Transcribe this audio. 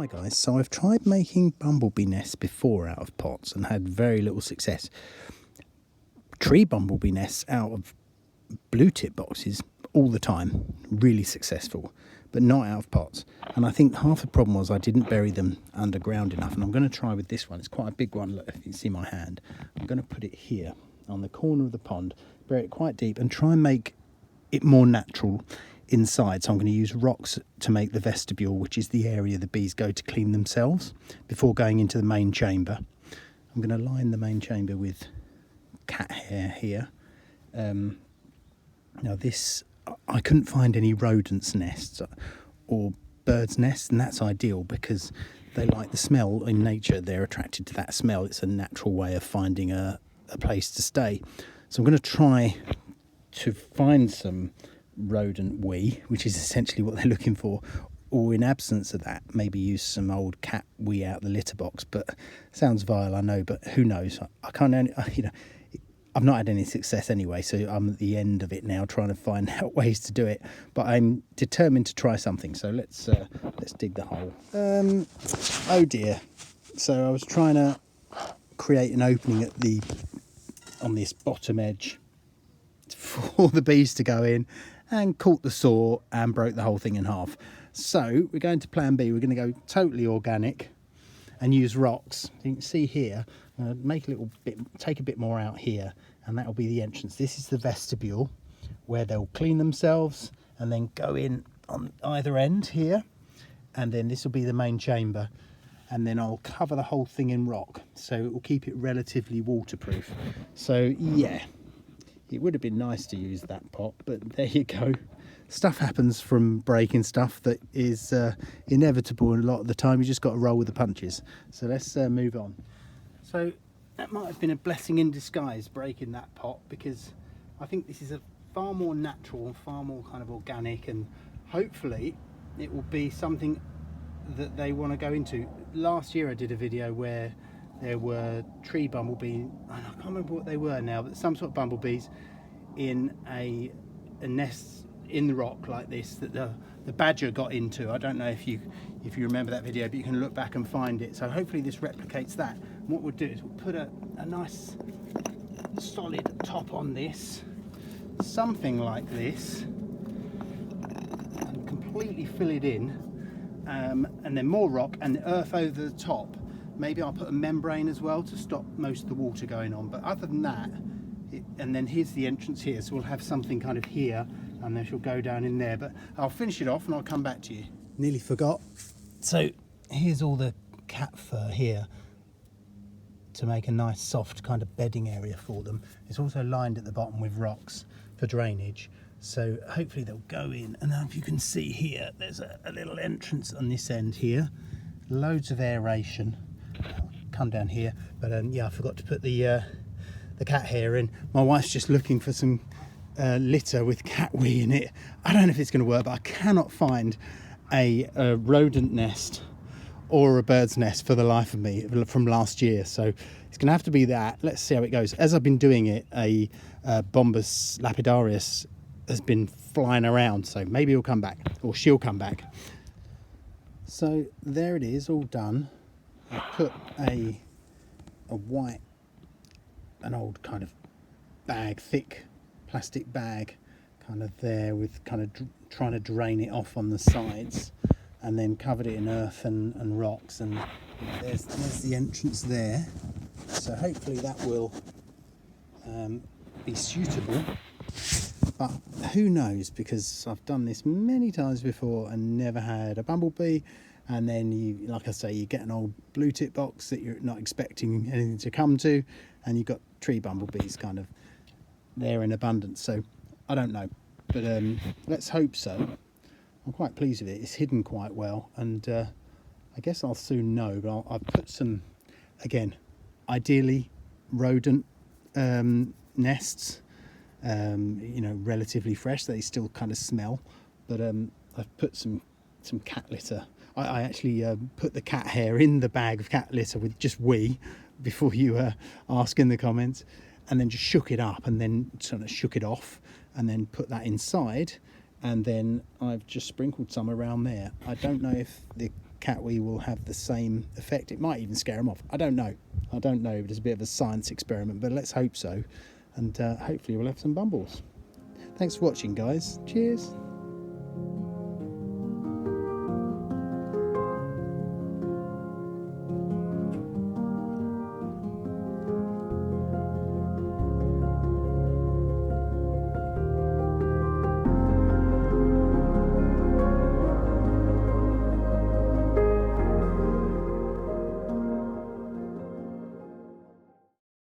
Hi guys, so I've tried making bumblebee nests before out of pots and had very little success. Tree bumblebee nests out of blue tip boxes all the time, really successful, but not out of pots. And I think half the problem was I didn't bury them underground enough, and I'm going to try with this one. It's quite a big one. Look, if you can see my hand, I'm going to put it here on the corner of the pond, bury it quite deep and try and make it more natural inside. So I'm going to use rocks to make the vestibule, which is the area the bees go to clean themselves before going into the main chamber. I'm going to line the main chamber with cat hair here. Now this, I couldn't find any rodents' nests or birds' nests, and that's ideal because they like the smell. In nature, they're attracted to that smell. It's a natural way of finding a place to stay. So I'm going to try to find some rodent wee, which is essentially what they're looking for, or in absence of that, maybe use some old cat wee out the litter box. But sounds vile, I know, but who knows? I can't, I've not had any success anyway, so I'm at the end of it now, trying to find out ways to do it. But I'm determined to try something. So let's dig the hole. Oh dear! So I was trying to create an opening on this bottom edge for the bees to go in, and caught the saw and broke the whole thing in half. So we're going to plan B. We're going to go totally organic and use rocks. You can see here, I'm going to make a little bit, take a bit more out here, and that will be the entrance. This is the vestibule where they'll clean themselves and then go in on either end here, and then this will be the main chamber, and then I'll cover the whole thing in rock so it will keep it relatively waterproof. So yeah, it would have been nice to use that pot, but there you go. Stuff happens from breaking stuff that is inevitable, and a lot of the time you just got to roll with the punches. So let's move on. So that might have been a blessing in disguise, breaking that pot, because I think this is a far more natural and far more kind of organic, and hopefully it will be something that they want to go into. Last year I did a video where there were tree bumblebee, I can't remember what they were now, but some sort of bumblebees in a nest in the rock like this that the badger got into. I don't know if you remember that video, but you can look back and find it. So hopefully this replicates that. And what we'll do is we'll put a nice solid top on this, something like this, and completely fill it in, and then more rock and earth over the top. Maybe I'll put a membrane as well to stop most of the water going on. But other than that, and then here's the entrance here. So we'll have something kind of here, and then she'll go down in there. But I'll finish it off and I'll come back to you. Nearly forgot. So here's all the cat fur here to make a nice soft kind of bedding area for them. It's also lined at the bottom with rocks for drainage. So hopefully they'll go in. And now if you can see here, there's a little entrance on this end here. Loads of aeration. Come down here, but yeah, I forgot to put the cat hair in. My wife's just looking for some litter with cat wee in it. I don't know if it's going to work, but I cannot find a rodent nest or a bird's nest for the life of me from last year, so it's going to have to be that. Let's see how it goes. As I've been doing it, a Bombus lapidarius has been flying around, so maybe he'll come back, or she'll come back. So there it is, all done. I put an old kind of bag, thick plastic bag, kind of there with kind of trying to drain it off on the sides, and then covered it in earth and rocks, and there's the entrance there. So hopefully that will be suitable, but who knows, because I've done this many times before and never had a bumblebee. And then you, like I say, you get an old blue tip box that you're not expecting anything to come to, and you've got tree bumblebees kind of there in abundance. So I don't know, but let's hope so. I'm quite pleased with it. It's hidden quite well, and I guess I'll soon know. But I've put some, again, ideally rodent nests, relatively fresh. They still kind of smell, but I've put some cat litter. I actually put the cat hair in the bag of cat litter with just wee before you ask in the comments, and then just shook it up, and then sort of shook it off, and then put that inside, and then I've just sprinkled some around there. I don't know if the cat wee will have the same effect. It might even scare them off. I don't know. It's a bit of a science experiment, but let's hope so. And hopefully we'll have some bumbles. Thanks for watching, guys. Cheers.